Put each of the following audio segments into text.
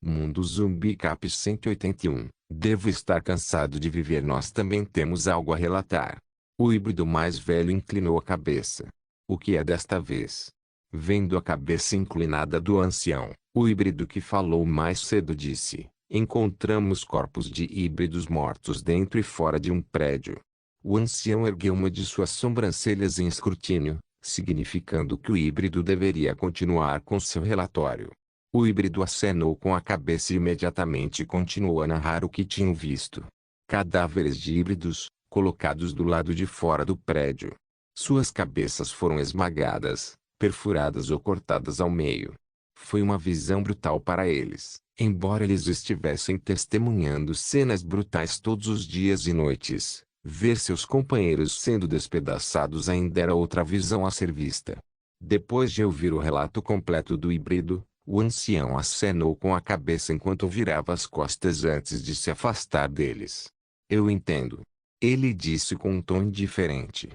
Mundo Zumbi Cap 181. Devo estar cansado de viver. Nós também temos algo a relatar. O híbrido mais velho inclinou a cabeça. O que é desta vez? Vendo a cabeça inclinada do ancião, o híbrido que falou mais cedo disse: encontramos corpos de híbridos mortos dentro e fora de um prédio. O ancião ergueu uma de suas sobrancelhas em escrutínio, significando que o híbrido deveria continuar com seu relatório. O híbrido acenou com a cabeça e imediatamente continuou a narrar o que tinham visto. Cadáveres de híbridos, colocados do lado de fora do prédio. Suas cabeças foram esmagadas, perfuradas ou cortadas ao meio. Foi uma visão brutal para eles, embora eles estivessem testemunhando cenas brutais todos os dias e noites. Ver seus companheiros sendo despedaçados ainda era outra visão a ser vista. Depois de ouvir o relato completo do híbrido, o ancião acenou com a cabeça enquanto virava as costas antes de se afastar deles. Eu entendo. Ele disse com um tom indiferente.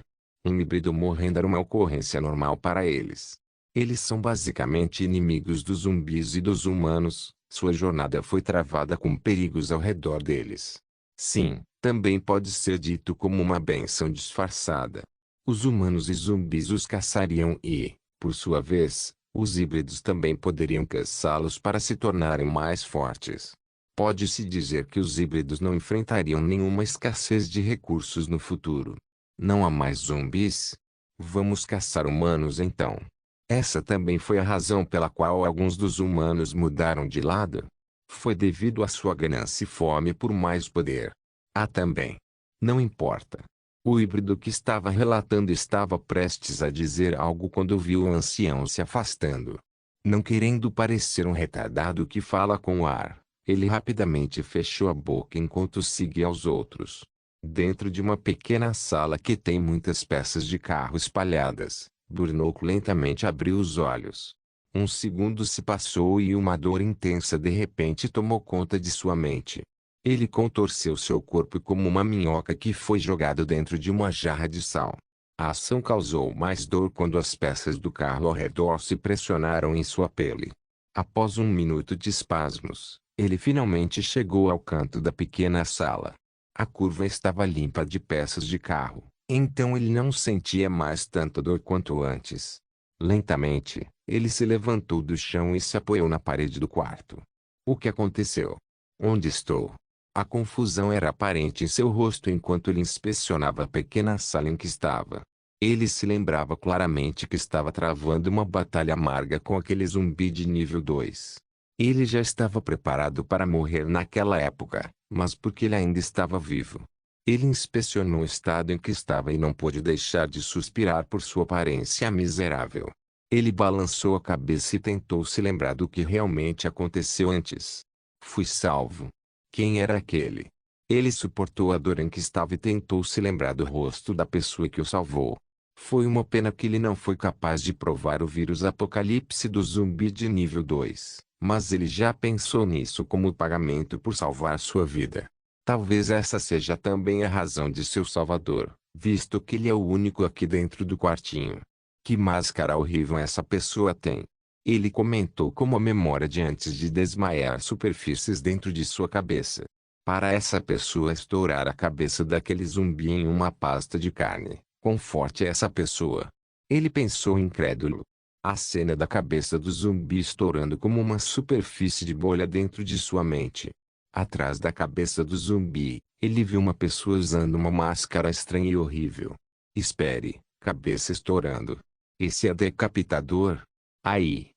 Um híbrido morrendo era uma ocorrência normal para eles. Eles são basicamente inimigos dos zumbis e dos humanos. Sua jornada foi travada com perigos ao redor deles. Sim, também pode ser dito como uma bênção disfarçada. Os humanos e zumbis os caçariam e, por sua vez, os híbridos também poderiam caçá-los para se tornarem mais fortes. Pode-se dizer que os híbridos não enfrentariam nenhuma escassez de recursos no futuro. Não há mais zumbis? Vamos caçar humanos então. Essa também foi a razão pela qual alguns dos humanos mudaram de lado. Foi devido à sua ganância e fome por mais poder. Há também. Não importa. O híbrido que estava relatando estava prestes a dizer algo quando viu o ancião se afastando. Não querendo parecer um retardado que fala com o ar, ele rapidamente fechou a boca enquanto seguia aos outros. Dentro de uma pequena sala que tem muitas peças de carro espalhadas, Burnock lentamente abriu os olhos. Um segundo se passou e uma dor intensa de repente tomou conta de sua mente. Ele contorceu seu corpo como uma minhoca que foi jogado dentro de uma jarra de sal. A ação causou mais dor quando as peças do carro ao redor se pressionaram em sua pele. Após um minuto de espasmos, ele finalmente chegou ao canto da pequena sala. A curva estava limpa de peças de carro, então ele não sentia mais tanta dor quanto antes. Lentamente, ele se levantou do chão e se apoiou na parede do quarto. O que aconteceu? Onde estou? A confusão era aparente em seu rosto enquanto ele inspecionava a pequena sala em que estava. Ele se lembrava claramente que estava travando uma batalha amarga com aquele zumbi de nível 2. Ele já estava preparado para morrer naquela época, mas porque ele ainda estava vivo. Ele inspecionou o estado em que estava e não pôde deixar de suspirar por sua aparência miserável. Ele balançou a cabeça e tentou se lembrar do que realmente aconteceu antes. Fui salvo. Quem era aquele? Ele suportou a dor em que estava e tentou se lembrar do rosto da pessoa que o salvou. Foi uma pena que ele não foi capaz de provar o vírus apocalipse do zumbi de nível 2, mas ele já pensou nisso como pagamento por salvar sua vida. Talvez essa seja também a razão de seu salvador, visto que ele é o único aqui dentro do quartinho. Que máscara horrível essa pessoa tem. Ele comentou como a memória de antes de desmaiar superfícies dentro de sua cabeça. Para essa pessoa estourar a cabeça daquele zumbi em uma pasta de carne, quão forte é essa pessoa? Ele pensou incrédulo. A cena da cabeça do zumbi estourando como uma superfície de bolha dentro de sua mente. Atrás da cabeça do zumbi, ele viu uma pessoa usando uma máscara estranha e horrível. Espere, cabeça estourando. Esse é decapitador? Aí.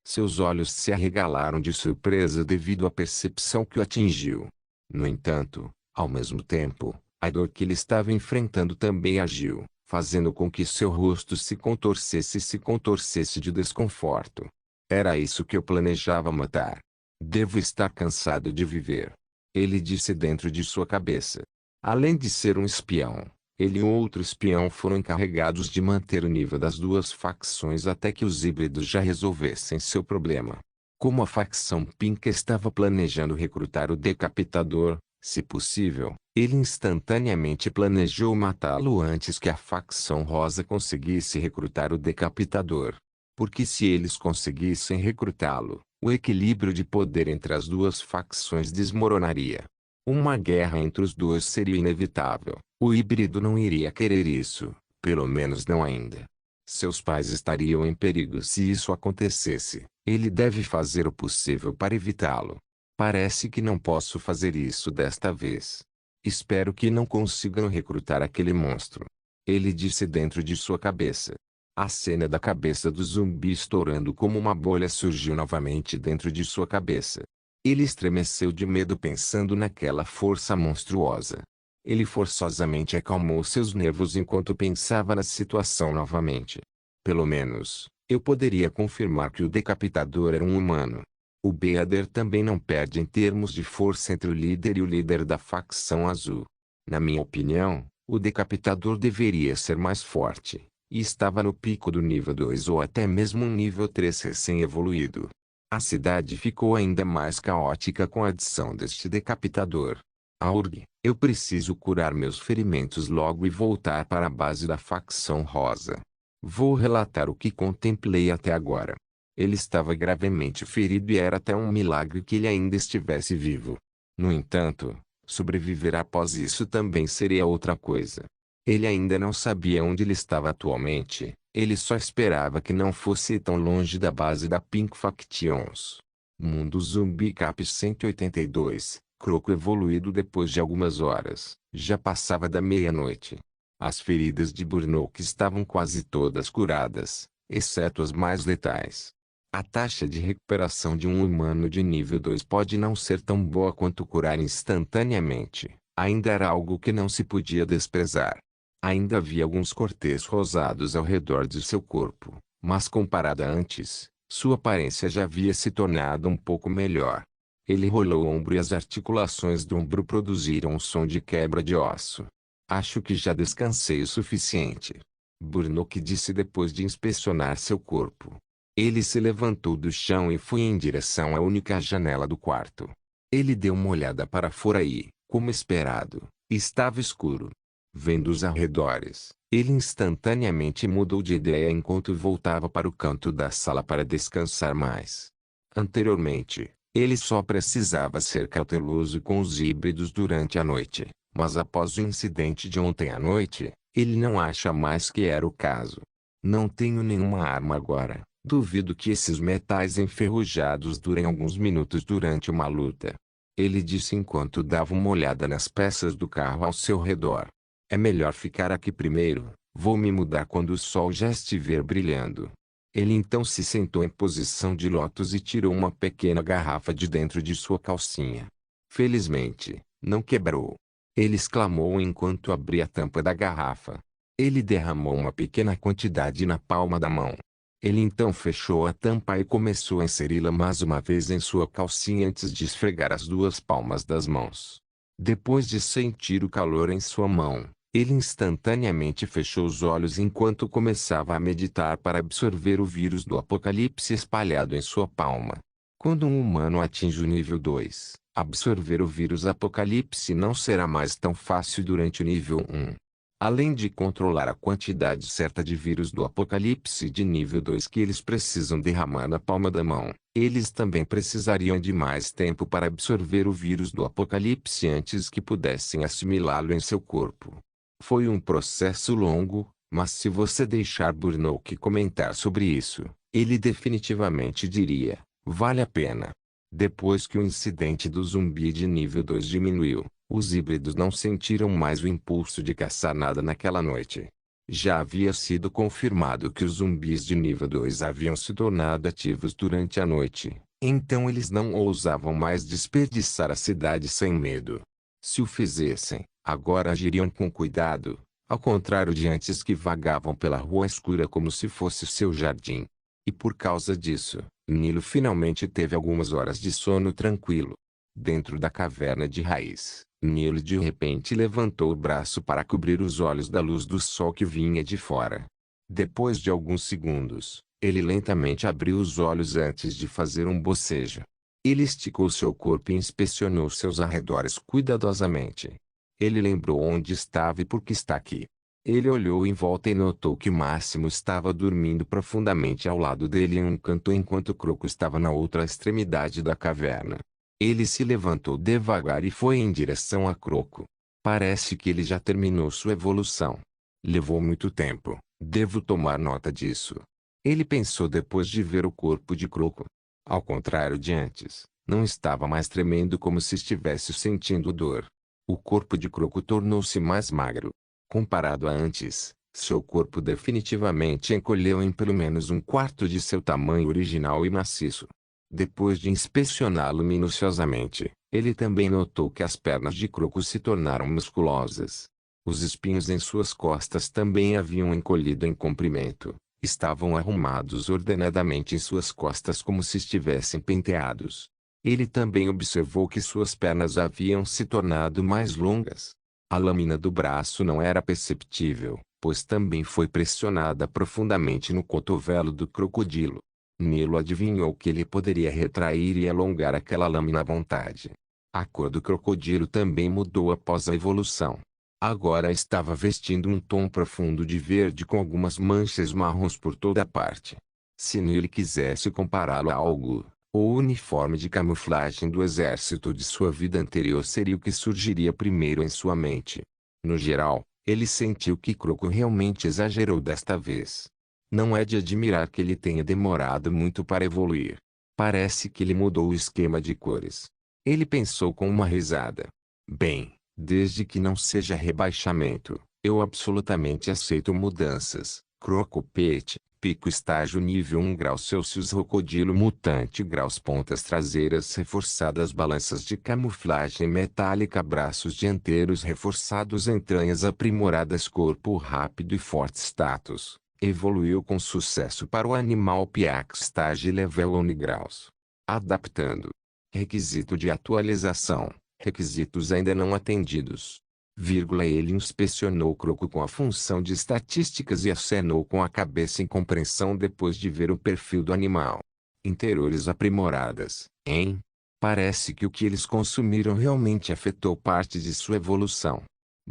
Seus olhos se arregalaram de surpresa devido à percepção que o atingiu. No entanto, ao mesmo tempo, a dor que ele estava enfrentando também agiu, fazendo com que seu rosto se contorcesse de desconforto. Era isso que eu planejava matar. Devo estar cansado de viver. Ele disse dentro de sua cabeça. Além de ser um espião, ele e outro espião foram encarregados de manter o nível das duas facções até que os híbridos já resolvessem seu problema. Como a facção Pink estava planejando recrutar o decapitador, se possível, ele instantaneamente planejou matá-lo antes que a facção rosa conseguisse recrutar o decapitador. Porque se eles conseguissem recrutá-lo, O equilíbrio de poder entre as duas facções desmoronaria. Uma guerra entre os dois seria inevitável. O híbrido não iria querer isso, pelo menos não ainda. Seus pais estariam em perigo se isso acontecesse. Ele deve fazer o possível para evitá-lo. Parece que não posso fazer isso desta vez. Espero que não consigam recrutar aquele monstro. Ele disse dentro de sua cabeça. A cena da cabeça do zumbi estourando como uma bolha surgiu novamente dentro de sua cabeça. Ele estremeceu de medo pensando naquela força monstruosa. Ele forçosamente acalmou seus nervos enquanto pensava na situação novamente. Pelo menos, eu poderia confirmar que o decapitador era um humano. O Beader também não perde em termos de força entre o líder e o líder da facção azul. Na minha opinião, o decapitador deveria ser mais forte, e estava no pico do nível 2 ou até mesmo um nível 3 recém-evoluído. A cidade ficou ainda mais caótica com a adição deste decapitador. Aurg, eu preciso curar meus ferimentos logo e voltar para a base da facção rosa. Vou relatar o que contemplei até agora. Ele estava gravemente ferido e era até um milagre que ele ainda estivesse vivo. No entanto, sobreviver após isso também seria outra coisa. Ele ainda não sabia onde ele estava atualmente, ele só esperava que não fosse tão longe da base da Pink Factions. Mundo Zumbi Cap 182, Croco evoluído depois de algumas horas, já passava da meia-noite. As feridas de Burnock estavam quase todas curadas, exceto as mais letais. A taxa de recuperação de um humano de nível 2 pode não ser tão boa quanto curar instantaneamente. Ainda era algo que não se podia desprezar. Ainda havia alguns cortes rosados ao redor de seu corpo, mas comparada a antes, sua aparência já havia se tornado um pouco melhor. Ele rolou o ombro e as articulações do ombro produziram um som de quebra de osso. Acho que já descansei o suficiente. Burnock disse depois de inspecionar seu corpo. Ele se levantou do chão e foi em direção à única janela do quarto. Ele deu uma olhada para fora e, como esperado, estava escuro. Vendo os arredores, ele instantaneamente mudou de ideia enquanto voltava para o canto da sala para descansar mais. Anteriormente, ele só precisava ser cauteloso com os híbridos durante a noite, mas após o incidente de ontem à noite, ele não acha mais que era o caso. Não tenho nenhuma arma agora. Duvido que esses metais enferrujados durem alguns minutos durante uma luta. Ele disse enquanto dava uma olhada nas peças do carro ao seu redor. É melhor ficar aqui primeiro, vou me mudar quando o sol já estiver brilhando. Ele então se sentou em posição de lótus e tirou uma pequena garrafa de dentro de sua calcinha. Felizmente, não quebrou. Ele exclamou enquanto abria a tampa da garrafa. Ele derramou uma pequena quantidade na palma da mão. Ele então fechou a tampa e começou a inseri-la mais uma vez em sua calcinha antes de esfregar as duas palmas das mãos. Depois de sentir o calor em sua mão, ele instantaneamente fechou os olhos enquanto começava a meditar para absorver o vírus do apocalipse espalhado em sua palma. Quando um humano atinge o nível 2, absorver o vírus apocalipse não será mais tão fácil durante o nível 1. Além de controlar a quantidade certa de vírus do apocalipse de nível 2 que eles precisam derramar na palma da mão, eles também precisariam de mais tempo para absorver o vírus do apocalipse antes que pudessem assimilá-lo em seu corpo. Foi um processo longo, mas se você deixar Burnock comentar sobre isso, ele definitivamente diria, vale a pena. Depois que o incidente do zumbi de nível 2 diminuiu, os híbridos não sentiram mais o impulso de caçar nada naquela noite. Já havia sido confirmado que os zumbis de nível 2 haviam se tornado ativos durante a noite, então eles não ousavam mais desperdiçar a cidade sem medo. Se o fizessem, agora agiriam com cuidado, ao contrário de antes que vagavam pela rua escura como se fosse seu jardim. E por causa disso, Nilo finalmente teve algumas horas de sono tranquilo. Dentro da caverna de raiz, Nilo de repente levantou o braço para cobrir os olhos da luz do sol que vinha de fora. Depois de alguns segundos, ele lentamente abriu os olhos antes de fazer um bocejo. Ele esticou seu corpo e inspecionou seus arredores cuidadosamente. Ele lembrou onde estava e por que está aqui. Ele olhou em volta e notou que Máximo estava dormindo profundamente ao lado dele em um canto enquanto Croco estava na outra extremidade da caverna. Ele se levantou devagar e foi em direção a Croco. Parece que ele já terminou sua evolução. Levou muito tempo, devo tomar nota disso. Ele pensou depois de ver o corpo de Croco. Ao contrário de antes, não estava mais tremendo como se estivesse sentindo dor. O corpo de Croco tornou-se mais magro. Comparado a antes, seu corpo definitivamente encolheu em pelo menos um quarto de seu tamanho original e maciço. Depois de inspecioná-lo minuciosamente, ele também notou que as pernas de Croco se tornaram musculosas. Os espinhos em suas costas também haviam encolhido em comprimento. Estavam arrumados ordenadamente em suas costas como se estivessem penteados. Ele também observou que suas pernas haviam se tornado mais longas. A lâmina do braço não era perceptível, pois também foi pressionada profundamente no cotovelo do crocodilo. Nilo adivinhou que ele poderia retrair e alongar aquela lâmina à vontade. A cor do crocodilo também mudou após a evolução. Agora estava vestindo um tom profundo de verde com algumas manchas marrons por toda parte. Se Nilo quisesse compará-lo a algo, o uniforme de camuflagem do exército de sua vida anterior seria o que surgiria primeiro em sua mente. No geral, ele sentiu que Croco realmente exagerou desta vez. Não é de admirar que ele tenha demorado muito para evoluir. Parece que ele mudou o esquema de cores. Ele pensou com uma risada. Bem, desde que não seja rebaixamento, eu absolutamente aceito mudanças. Croco Pet, pico estágio nível 1 graus Celsius Rocodilo mutante graus pontas traseiras reforçadas balanças de camuflagem metálica braços dianteiros reforçados entranhas aprimoradas corpo rápido e forte status. Evoluiu com sucesso para o animal Piax Stage Level 1 graus. Adaptando. Requisito de atualização. Requisitos ainda não atendidos. Ele inspecionou Croco com a função de estatísticas e acenou com a cabeça em compreensão depois de ver o perfil do animal. Interiores aprimoradas, hein? Parece que o que eles consumiram realmente afetou parte de sua evolução.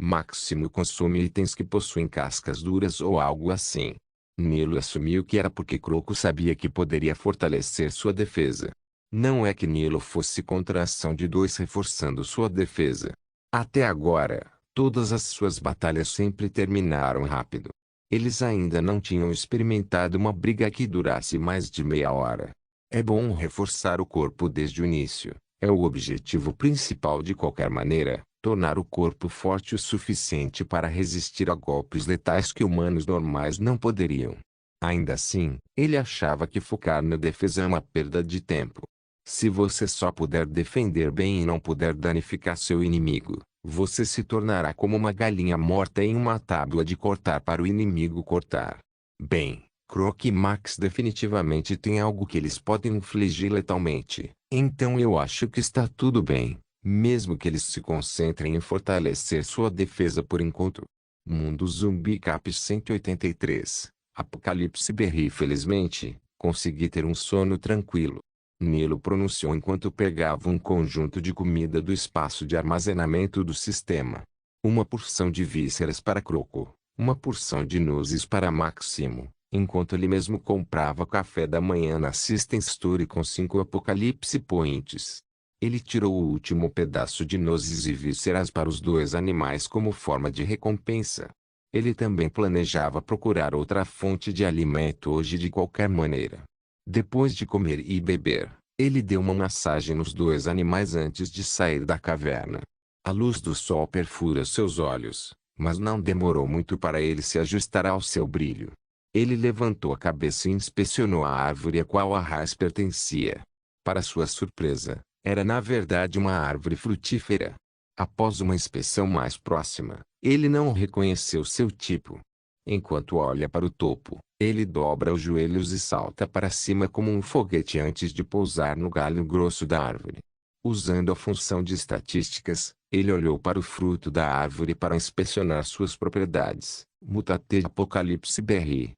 Máximo consome itens que possuem cascas duras ou algo assim. Nilo assumiu que era porque Croco sabia que poderia fortalecer sua defesa. Não é que Nilo fosse contra a ação de dois reforçando sua defesa. Até agora, todas as suas batalhas sempre terminaram rápido. Eles ainda não tinham experimentado uma briga que durasse mais de meia hora. É bom reforçar o corpo desde o início. É o objetivo principal de qualquer maneira, tornar o corpo forte o suficiente para resistir a golpes letais que humanos normais não poderiam. Ainda assim, ele achava que focar na defesa é uma perda de tempo. Se você só puder defender bem e não puder danificar seu inimigo, você se tornará como uma galinha morta em uma tábua de cortar para o inimigo cortar. Bem, Croc e Max definitivamente têm algo que eles podem infligir letalmente, então eu acho que está tudo bem, mesmo que eles se concentrem em fortalecer sua defesa por enquanto. Mundo Zumbi Cap 183, Apocalipse Berry. Felizmente, consegui ter um sono tranquilo. Nilo pronunciou enquanto pegava um conjunto de comida do espaço de armazenamento do sistema. Uma porção de vísceras para Croco, uma porção de nozes para Máximo, enquanto ele mesmo comprava café da manhã na System Store com 5 Apocalipse Points. Ele tirou o último pedaço de nozes e vísceras para os dois animais como forma de recompensa. Ele também planejava procurar outra fonte de alimento hoje de qualquer maneira. Depois de comer e beber, ele deu uma massagem nos dois animais antes de sair da caverna. A luz do sol perfura seus olhos, mas não demorou muito para ele se ajustar ao seu brilho. Ele levantou a cabeça e inspecionou a árvore a qual a raiz pertencia. Para sua surpresa, era na verdade uma árvore frutífera. Após uma inspeção mais próxima, ele não reconheceu seu tipo. Enquanto olha para o topo, ele dobra os joelhos e salta para cima como um foguete antes de pousar no galho grosso da árvore. Usando a função de estatísticas, ele olhou para o fruto da árvore para inspecionar suas propriedades. Mutate Apocalipse Berry,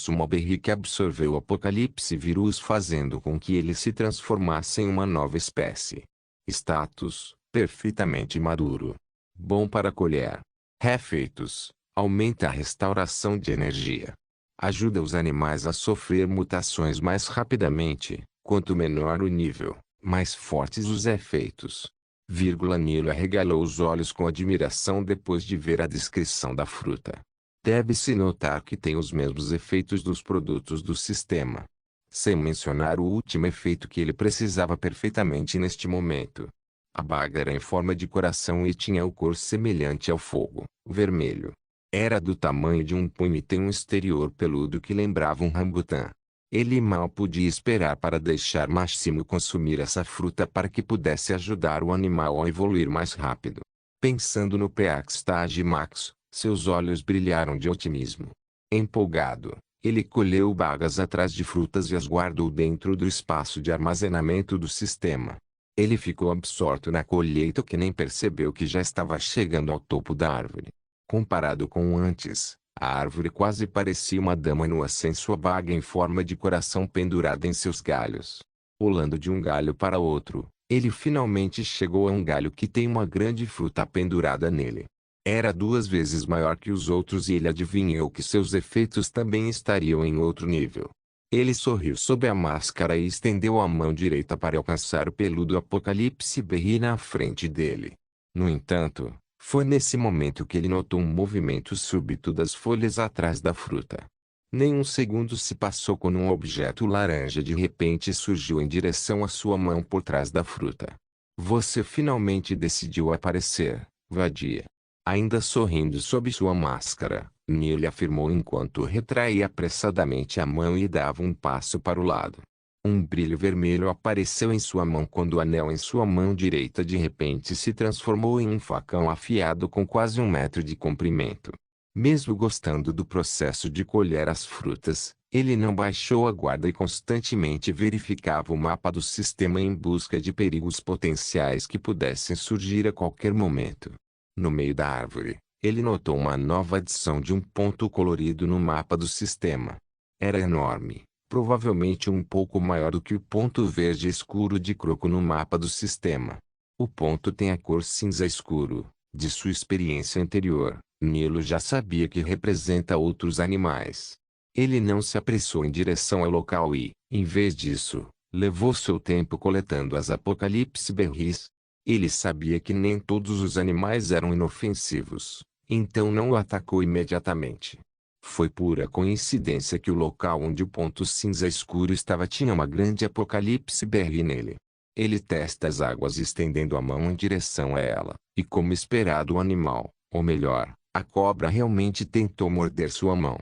uma berry que absorveu o Apocalipse vírus fazendo com que ele se transformasse em uma nova espécie. Status, perfeitamente maduro. Bom para colher. Refeitos. Aumenta a restauração de energia. Ajuda os animais a sofrer mutações mais rapidamente. Quanto menor o nível, mais fortes os efeitos. Nilo arregalou os olhos com admiração depois de ver a descrição da fruta. Deve-se notar que tem os mesmos efeitos dos produtos do sistema. Sem mencionar o último efeito que ele precisava perfeitamente neste momento. A baga era em forma de coração e tinha o cor semelhante ao fogo, vermelho. Era do tamanho de um punho e tem um exterior peludo que lembrava um rambutã. Ele mal podia esperar para deixar Máximo consumir essa fruta para que pudesse ajudar o animal a evoluir mais rápido. Pensando no Peaxtage Max, seus olhos brilharam de otimismo. Empolgado, ele colheu bagas atrás de frutas e as guardou dentro do espaço de armazenamento do sistema. Ele ficou absorto na colheita que nem percebeu que já estava chegando ao topo da árvore. Comparado com antes, a árvore quase parecia uma dama nua sem sua baga em forma de coração pendurada em seus galhos. Pulando de um galho para outro, ele finalmente chegou a um galho que tem uma grande fruta pendurada nele. Era 2 vezes maior que os outros e ele adivinhou que seus efeitos também estariam em outro nível. Ele sorriu sob a máscara e estendeu a mão direita para alcançar o peludo Apocalipse Berry na frente dele. No entanto, foi nesse momento que ele notou um movimento súbito das folhas atrás da fruta. Nem um segundo se passou quando um objeto laranja de repente surgiu em direção à sua mão por trás da fruta. Você finalmente decidiu aparecer, vadia. Ainda sorrindo sob sua máscara, Nilo afirmou enquanto retraía apressadamente a mão e dava um passo para o lado. Um brilho vermelho apareceu em sua mão quando o anel em sua mão direita de repente se transformou em um facão afiado com quase 1 metro de comprimento. Mesmo gostando do processo de colher as frutas, ele não baixou a guarda e constantemente verificava o mapa do sistema em busca de perigos potenciais que pudessem surgir a qualquer momento. No meio da árvore, ele notou uma nova adição de um ponto colorido no mapa do sistema. Era enorme, provavelmente um pouco maior do que o ponto verde escuro de Croco no mapa do sistema. O ponto tem a cor cinza escuro. De sua experiência anterior, Nilo já sabia que representa outros animais. Ele não se apressou em direção ao local e, em vez disso, levou seu tempo coletando as Apocalipse Berries. Ele sabia que nem todos os animais eram inofensivos, então não o atacou imediatamente. Foi pura coincidência que o local onde o ponto cinza escuro estava tinha uma grande Apocalipse Berry nele. Ele testa as águas estendendo a mão em direção a ela, e como esperado o animal, ou melhor, a cobra realmente tentou morder sua mão.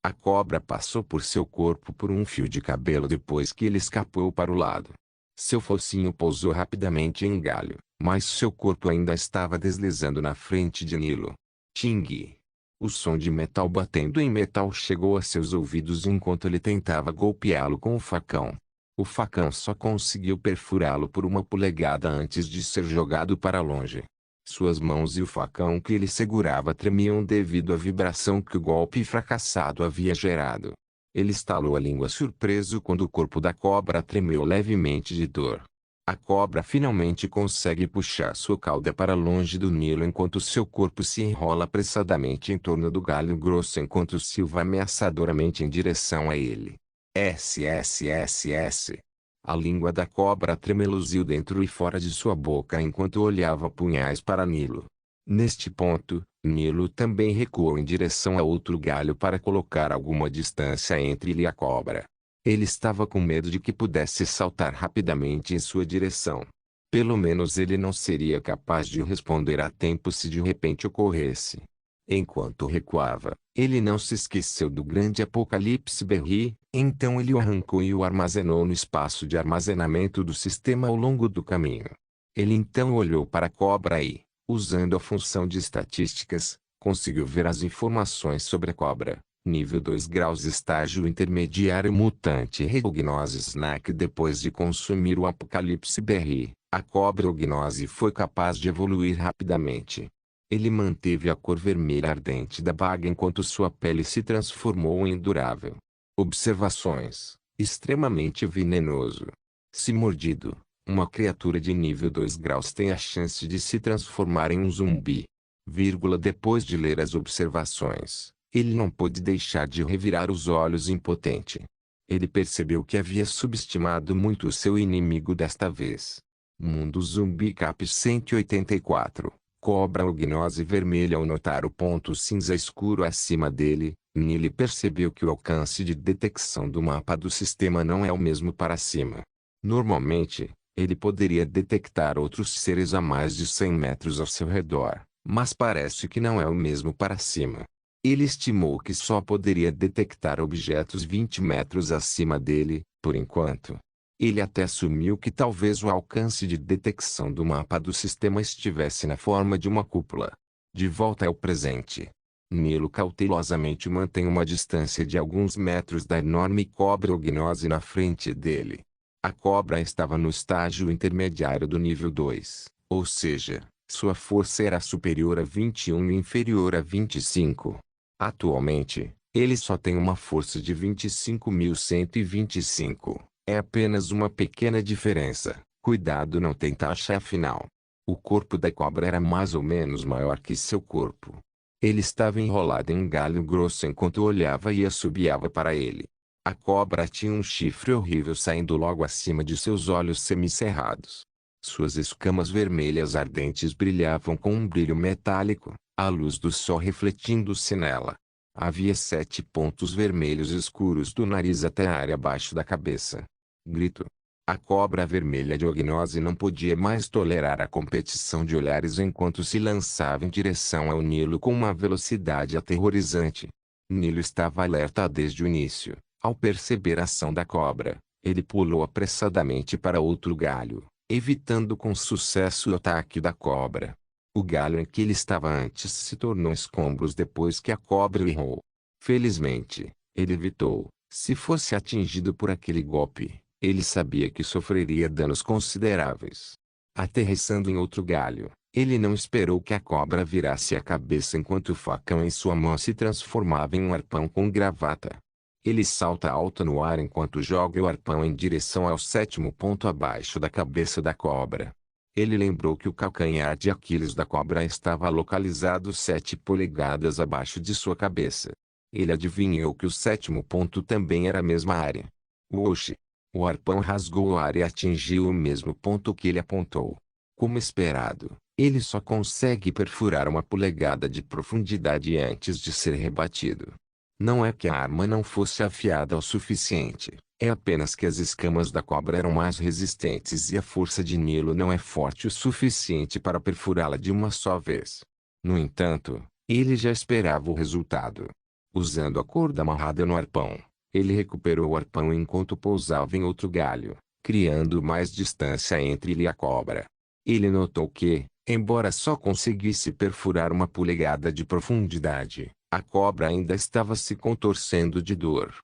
A cobra passou por seu corpo por um fio de cabelo depois que ele escapou para o lado. Seu focinho pousou rapidamente em galho, mas seu corpo ainda estava deslizando na frente de Nilo. Ting! O som de metal batendo em metal chegou a seus ouvidos enquanto ele tentava golpeá-lo com o facão. O facão só conseguiu perfurá-lo por 1 polegada antes de ser jogado para longe. Suas mãos e o facão que ele segurava tremiam devido à vibração que o golpe fracassado havia gerado. Ele estalou a língua surpreso quando o corpo da cobra tremeu levemente de dor. A cobra finalmente consegue puxar sua cauda para longe do Nilo enquanto seu corpo se enrola apressadamente em torno do galho grosso enquanto silva ameaçadoramente em direção a ele. SSSS. A língua da cobra tremeluziu dentro e fora de sua boca enquanto olhava punhais para Nilo. Neste ponto, Nilo também recuou em direção a outro galho para colocar alguma distância entre ele e a cobra. Ele estava com medo de que pudesse saltar rapidamente em sua direção. Pelo menos ele não seria capaz de responder a tempo se de repente ocorresse. Enquanto recuava, ele não se esqueceu do grande Apocalipse Berry, então ele o arrancou e o armazenou no espaço de armazenamento do sistema ao longo do caminho. Ele então olhou para a cobra e, usando a função de estatísticas, conseguiu ver as informações sobre a cobra. Nível 2 graus estágio intermediário mutante Reognose Snack. Depois de consumir o Apocalipse Berry, a cobra Reognose foi capaz de evoluir rapidamente. Ele manteve a cor vermelha ardente da baga enquanto sua pele se transformou em durável. Observações: extremamente venenoso. Se mordido, uma criatura de nível 2 graus tem a chance de se transformar em um zumbi. Depois de ler as observações, ele não pôde deixar de revirar os olhos impotente. Ele percebeu que havia subestimado muito o seu inimigo desta vez. Mundo Zumbi Cap 184. Cobra albignose vermelha. Ao notar o ponto cinza escuro acima dele, Nili percebeu que o alcance de detecção do mapa do sistema não é o mesmo para cima. Normalmente, ele poderia detectar outros seres a mais de 100 metros ao seu redor, mas parece que não é o mesmo para cima. Ele estimou que só poderia detectar objetos 20 metros acima dele, por enquanto. Ele até assumiu que talvez o alcance de detecção do mapa do sistema estivesse na forma de uma cúpula. De volta ao presente, Nilo cautelosamente mantém uma distância de alguns metros da enorme cobra albignose na frente dele. A cobra estava no estágio intermediário do nível 2, ou seja, sua força era superior a 21 e inferior a 25. Atualmente, ele só tem uma força de 25.125. É apenas uma pequena diferença. Cuidado, não tem taxa afinal. O corpo da cobra era mais ou menos maior que seu corpo. Ele estava enrolado em um galho grosso enquanto olhava e assobiava para ele. A cobra tinha um chifre horrível saindo logo acima de seus olhos semicerrados. Suas escamas vermelhas ardentes brilhavam com um brilho metálico, a luz do sol refletindo-se nela. Havia 7 pontos vermelhos escuros do nariz até a área abaixo da cabeça. Grito. A cobra vermelha de Ognose não podia mais tolerar a competição de olhares enquanto se lançava em direção ao Nilo com uma velocidade aterrorizante. Nilo estava alerta desde o início. Ao perceber a ação da cobra, ele pulou apressadamente para outro galho, evitando com sucesso o ataque da cobra. O galho em que ele estava antes se tornou escombros depois que a cobra o errou. Felizmente, ele evitou. Se fosse atingido por aquele golpe, ele sabia que sofreria danos consideráveis. Aterrissando em outro galho, ele não esperou que a cobra virasse a cabeça enquanto o facão em sua mão se transformava em um arpão com gravata. Ele salta alto no ar enquanto joga o arpão em direção ao 7º ponto abaixo da cabeça da cobra. Ele lembrou que o calcanhar de Aquiles da cobra estava localizado 7 polegadas abaixo de sua cabeça. Ele adivinhou que o 7º ponto também era a mesma área. Oxi! O arpão rasgou o ar e atingiu o mesmo ponto que ele apontou. Como esperado, ele só consegue perfurar 1 polegada de profundidade antes de ser rebatido. Não é que a arma não fosse afiada o suficiente, é apenas que as escamas da cobra eram mais resistentes e a força de Nilo não é forte o suficiente para perfurá-la de uma só vez. No entanto, ele já esperava o resultado. Usando a corda amarrada no arpão, ele recuperou o arpão enquanto pousava em outro galho, criando mais distância entre ele e a cobra. Ele notou que, embora só conseguisse perfurar 1 polegada de profundidade, a cobra ainda estava se contorcendo de dor.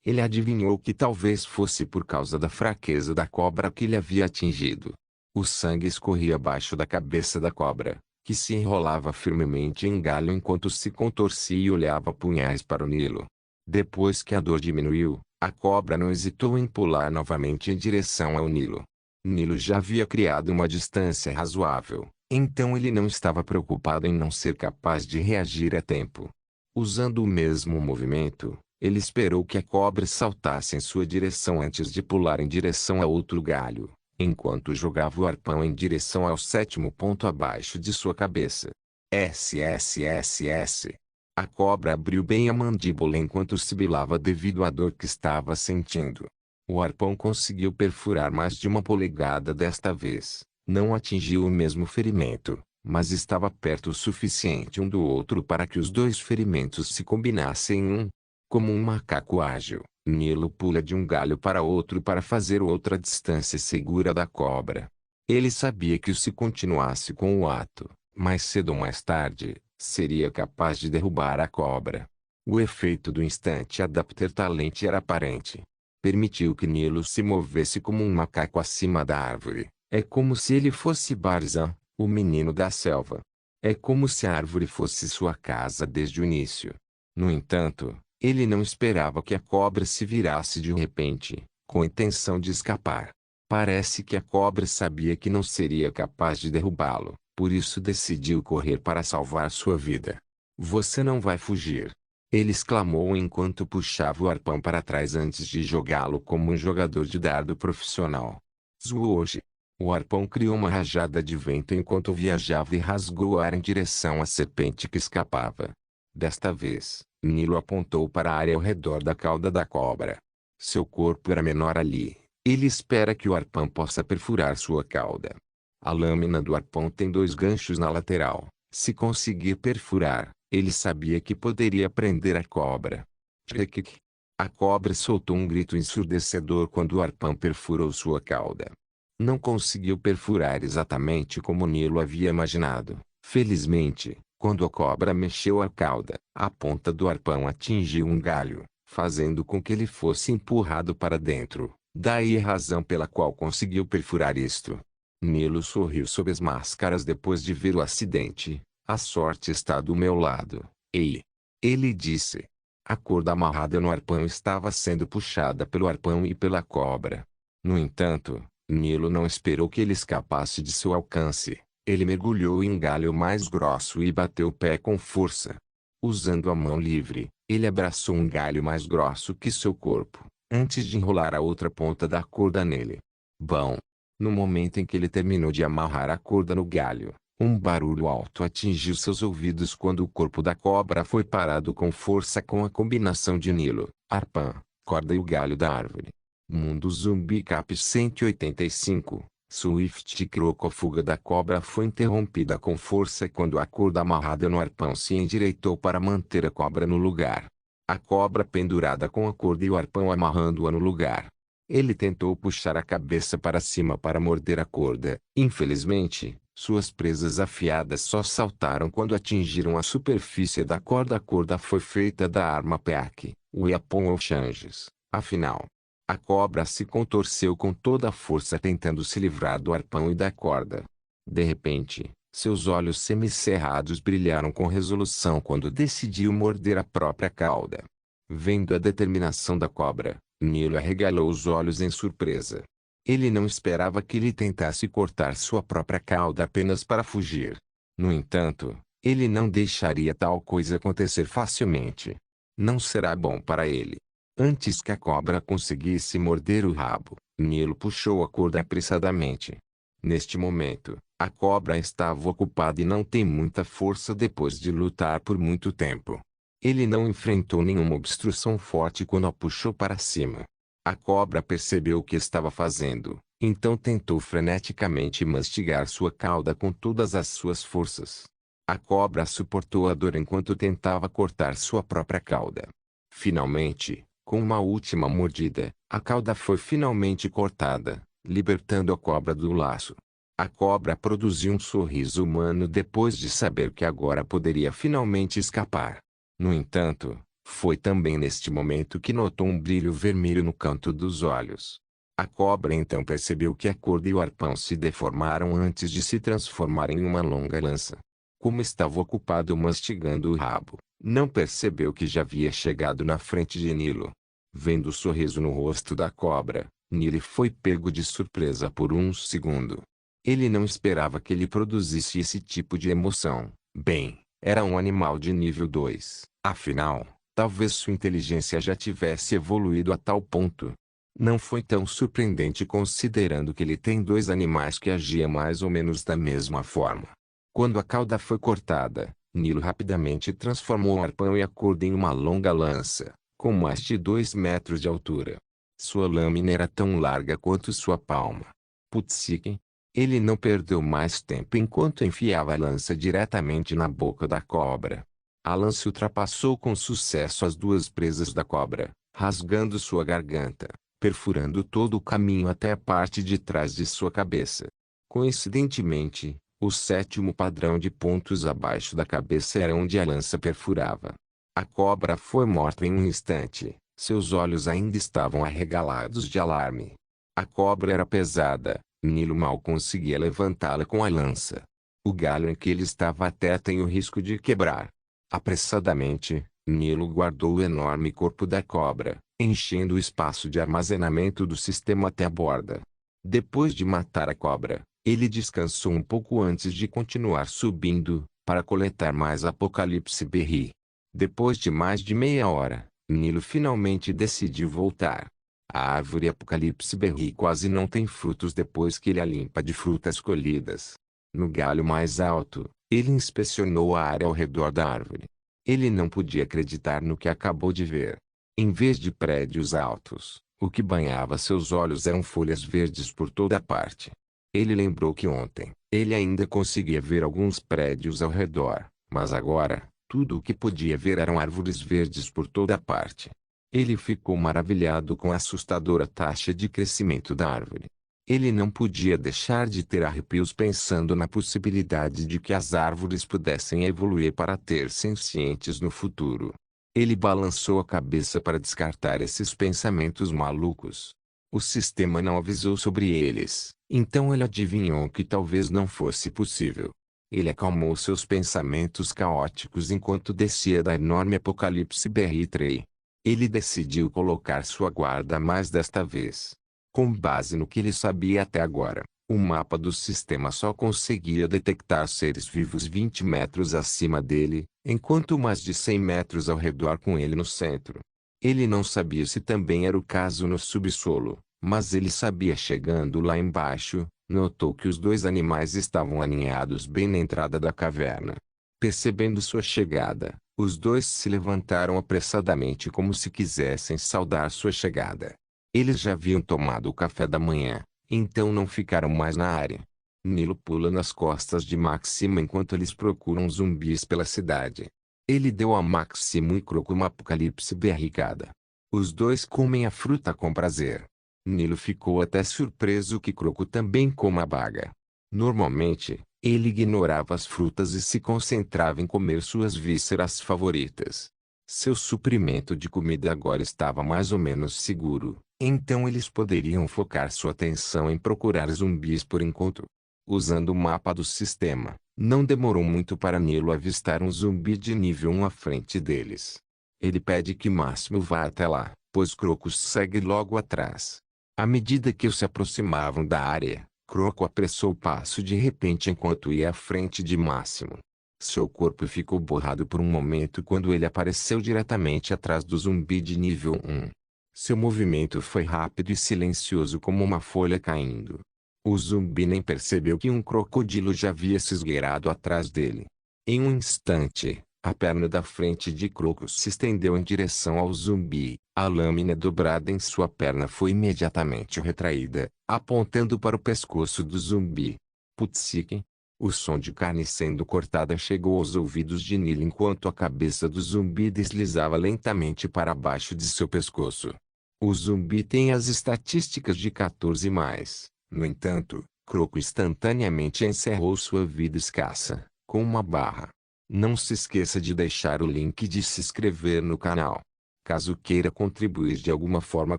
Ele adivinhou que talvez fosse por causa da fraqueza da cobra que lhe havia atingido. O sangue escorria abaixo da cabeça da cobra, que se enrolava firmemente em galho enquanto se contorcia e olhava punhais para o Nilo. Depois que a dor diminuiu, a cobra não hesitou em pular novamente em direção ao Nilo. Nilo já havia criado uma distância razoável, então ele não estava preocupado em não ser capaz de reagir a tempo. Usando o mesmo movimento, ele esperou que a cobra saltasse em sua direção antes de pular em direção a outro galho, enquanto jogava o arpão em direção ao 7º ponto abaixo de sua cabeça. SSSS. A cobra abriu bem a mandíbula enquanto sibilava devido à dor que estava sentindo. O arpão conseguiu perfurar mais de 1 polegada desta vez. Não atingiu o mesmo ferimento, mas estava perto o suficiente um do outro para que os dois ferimentos se combinassem em um. Como um macaco ágil, Nilo pula de um galho para outro para fazer outra distância segura da cobra. Ele sabia que se continuasse com o ato, mais cedo ou mais tarde, seria capaz de derrubar a cobra. O efeito do Instant Adapter Talent era aparente. Permitiu que Nilo se movesse como um macaco acima da árvore. É como se ele fosse Barzan, o menino da selva. É como se a árvore fosse sua casa desde o início. No entanto, ele não esperava que a cobra se virasse de repente, com a intenção de escapar. Parece que a cobra sabia que não seria capaz de derrubá-lo, Por isso decidiu correr para salvar sua vida. Você não vai fugir. Ele exclamou enquanto puxava o arpão para trás antes de jogá-lo como um jogador de dardo profissional. Zwoosh! O arpão criou uma rajada de vento enquanto viajava e rasgou o ar em direção à serpente que escapava. Desta vez, Nilo apontou para a área ao redor da cauda da cobra. Seu corpo era menor ali. Ele espera que o arpão possa perfurar sua cauda. A lâmina do arpão tem 2 ganchos na lateral. Se conseguir perfurar, ele sabia que poderia prender a cobra. Tchekik! A cobra soltou um grito ensurdecedor quando o arpão perfurou sua cauda. Não conseguiu perfurar exatamente como Nilo havia imaginado. Felizmente, quando a cobra mexeu a cauda, a ponta do arpão atingiu um galho, fazendo com que ele fosse empurrado para dentro. Daí a razão pela qual conseguiu perfurar isto. Nilo sorriu sob as máscaras depois de ver o acidente. A sorte está do meu lado. Ei! Ele disse. A corda amarrada no arpão estava sendo puxada pelo arpão e pela cobra. No entanto, Nilo não esperou que ele escapasse de seu alcance. Ele mergulhou em um galho mais grosso e bateu o pé com força. Usando a mão livre, ele abraçou um galho mais grosso que seu corpo, antes de enrolar a outra ponta da corda nele. Bom! No momento em que ele terminou de amarrar a corda no galho, um barulho alto atingiu seus ouvidos quando o corpo da cobra foi parado com força com a combinação de Nilo, arpão, corda e o galho da árvore. Mundo Zumbi Cap 185. Swift Croco. A fuga da cobra foi interrompida com força quando a corda amarrada no arpão se endireitou para manter a cobra no lugar. A cobra pendurada com a corda e o arpão amarrando-a no lugar. Ele tentou puxar a cabeça para cima para morder a corda. Infelizmente, suas presas afiadas só saltaram quando atingiram a superfície da corda. A corda foi feita da arma Peak, o Iapon ou Changes. Afinal, a cobra se contorceu com toda a força tentando se livrar do arpão e da corda. De repente, seus olhos semicerrados brilharam com resolução quando decidiu morder a própria cauda. Vendo a determinação da cobra, Nilo arregalou os olhos em surpresa. Ele não esperava que ele tentasse cortar sua própria cauda apenas para fugir. No entanto, ele não deixaria tal coisa acontecer facilmente. Não será bom para ele. Antes que a cobra conseguisse morder o rabo, Nilo puxou a corda apressadamente. Neste momento, a cobra estava ocupada e não tem muita força depois de lutar por muito tempo. Ele não enfrentou nenhuma obstrução forte quando a puxou para cima. A cobra percebeu o que estava fazendo, então tentou freneticamente mastigar sua cauda com todas as suas forças. A cobra suportou a dor enquanto tentava cortar sua própria cauda. Finalmente, com uma última mordida, a cauda foi finalmente cortada, libertando a cobra do laço. A cobra produziu um sorriso humano depois de saber que agora poderia finalmente escapar. No entanto, foi também neste momento que notou um brilho vermelho no canto dos olhos. A cobra então percebeu que a corda e o arpão se deformaram antes de se transformarem em uma longa lança. Como estava ocupado mastigando o rabo, não percebeu que já havia chegado na frente de Nilo. Vendo o sorriso no rosto da cobra, Nilo foi pego de surpresa por um segundo. Ele não esperava que ele produzisse esse tipo de emoção. Bem, era um animal de nível 2. Afinal, talvez sua inteligência já tivesse evoluído a tal ponto. Não foi tão surpreendente considerando que ele tem 2 animais que agiam mais ou menos da mesma forma. Quando a cauda foi cortada, Nilo rapidamente transformou o arpão e a corda em uma longa lança, com mais de 2 metros de altura. Sua lâmina era tão larga quanto sua palma. Putsik! Ele não perdeu mais tempo enquanto enfiava a lança diretamente na boca da cobra. A lança ultrapassou com sucesso as 2 presas da cobra, rasgando sua garganta, perfurando todo o caminho até a parte de trás de sua cabeça. Coincidentemente, o 7º padrão de pontos abaixo da cabeça era onde a lança perfurava. A cobra foi morta em um instante, seus olhos ainda estavam arregalados de alarme. A cobra era pesada, Nilo mal conseguia levantá-la com a lança. O galho em que ele estava até tem o risco de quebrar. Apressadamente, Nilo guardou o enorme corpo da cobra, enchendo o espaço de armazenamento do sistema até a borda. Depois de matar a cobra, Ele descansou um pouco antes de continuar subindo, para coletar mais Apocalipse Berry. Depois de mais de meia hora, Nilo finalmente decidiu voltar. A árvore Apocalipse Berry quase não tem frutos depois que ele a limpa de frutas colhidas. No galho mais alto, ele inspecionou a área ao redor da árvore. Ele não podia acreditar no que acabou de ver. Em vez de prédios altos, o que banhava seus olhos eram folhas verdes por toda parte. Ele lembrou que ontem, ele ainda conseguia ver alguns prédios ao redor, mas agora, tudo o que podia ver eram árvores verdes por toda parte. Ele ficou maravilhado com a assustadora taxa de crescimento da árvore. Ele não podia deixar de ter arrepios pensando na possibilidade de que as árvores pudessem evoluir para ter sencientes no futuro. Ele balançou a cabeça para descartar esses pensamentos malucos. O sistema não avisou sobre eles, então ele adivinhou que talvez não fosse possível. Ele acalmou seus pensamentos caóticos enquanto descia da enorme Apocalipse Berry Tree. Ele decidiu colocar sua guarda mais desta vez. Com base no que ele sabia até agora, o mapa do sistema só conseguia detectar seres vivos 20 metros acima dele, enquanto mais de 100 metros ao redor com ele no centro. Ele não sabia se também era o caso no subsolo, mas ele sabia chegando lá embaixo, notou que os dois animais estavam aninhados bem na entrada da caverna. Percebendo sua chegada, os dois se levantaram apressadamente como se quisessem saudar sua chegada. Eles já haviam tomado o café da manhã, então não ficaram mais na área. Nilo pula nas costas de Máximo enquanto eles procuram zumbis pela cidade. Ele deu a Máximo e Croco uma Apocalipse Berry cada. Os dois comem a fruta com prazer. Nilo ficou até surpreso que Croco também coma a baga. Normalmente, ele ignorava as frutas e se concentrava em comer suas vísceras favoritas. Seu suprimento de comida agora estava mais ou menos seguro, então eles poderiam focar sua atenção em procurar zumbis por enquanto. Usando o mapa do sistema, não demorou muito para Nilo avistar um zumbi de nível 1 à frente deles. Ele pede que Máximo vá até lá, pois Croco segue logo atrás. À medida que se aproximavam da área, Croco apressou o passo de repente enquanto ia à frente de Máximo. Seu corpo ficou borrado por um momento quando ele apareceu diretamente atrás do zumbi de nível 1. Seu movimento foi rápido e silencioso como uma folha caindo. O zumbi nem percebeu que um crocodilo já havia se esgueirado atrás dele. Em um instante, a perna da frente de Croco se estendeu em direção ao zumbi. A lâmina dobrada em sua perna foi imediatamente retraída, apontando para o pescoço do zumbi. Putsique! O som de carne sendo cortada chegou aos ouvidos de Nilo enquanto a cabeça do zumbi deslizava lentamente para baixo de seu pescoço. O zumbi tem as estatísticas de 14 mais. No entanto, Croco instantaneamente encerrou sua vida escassa, com uma barra. Não se esqueça de deixar o link de se inscrever no canal. Caso queira contribuir de alguma forma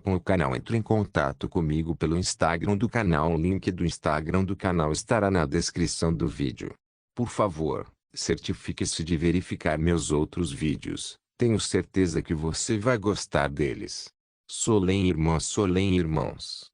com o canal, entre em contato comigo pelo Instagram do canal. O link do Instagram do canal estará na descrição do vídeo. Por favor, certifique-se de verificar meus outros vídeos. Tenho certeza que você vai gostar deles. Solem irmãos.